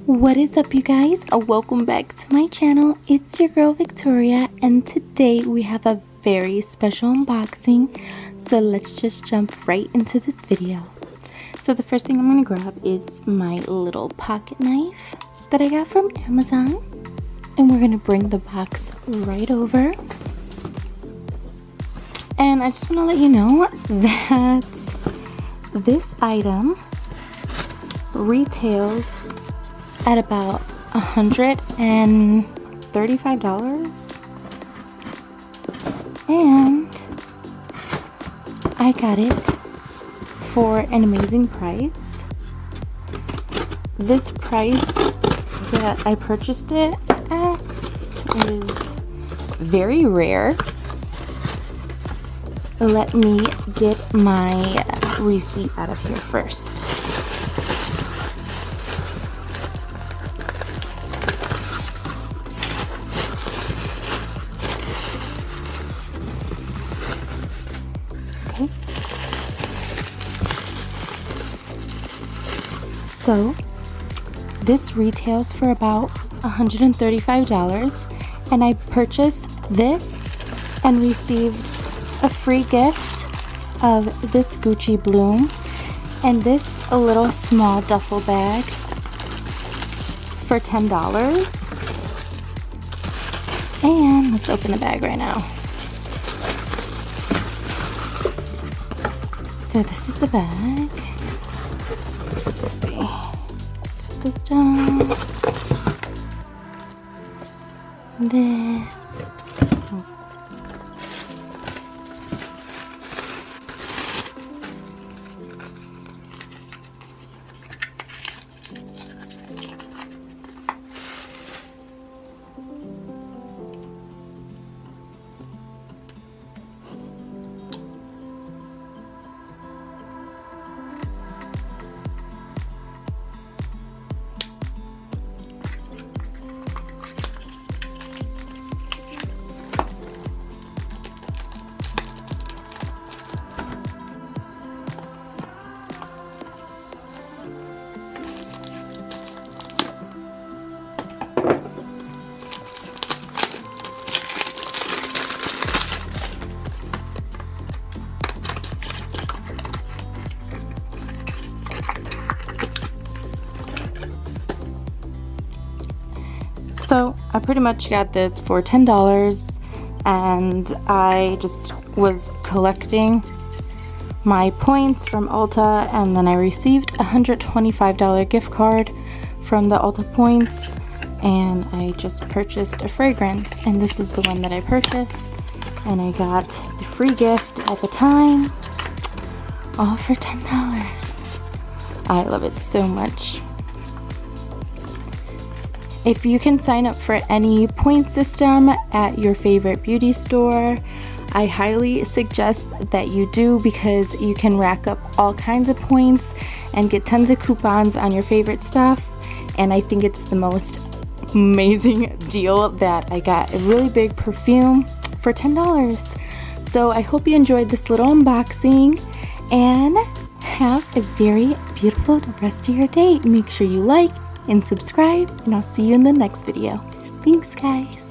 What is up, you guys? Welcome back to my channel. It's your girl Victoria, and today we have a very special unboxing, so let's just jump right into this video. So the first thing I'm going to grab is my little pocket knife that I got from Amazon, and we're going to bring the box right over. And I just want to let you know that this item retails at about $135, and I got it for an amazing price. This price that I purchased it at is very rare. Let me get my receipt out of here first. Okay. So this retails for about $135, and I purchased this and received a free gift of this Gucci bloom and this a little small duffel bag for $10. And let's open the bag right now. So this is the bag. Let's see. Let's put this down. This. So I pretty much got this for $10, and I just was collecting my points from Ulta, and then I received a $125 gift card from the Ulta points, and I just purchased a fragrance, and this is the one that I purchased, and I got the free gift at the time, all for $10. I love it so much. If you can sign up for any point system at your favorite beauty store, I highly suggest that you do, because you can rack up all kinds of points and get tons of coupons on your favorite stuff. And I think it's the most amazing deal that I got a really big perfume for $10. So I hope you enjoyed this little unboxing, and have a very beautiful rest of your day. Make sure you like and subscribe, and I'll see you in the next video. Thanks, guys.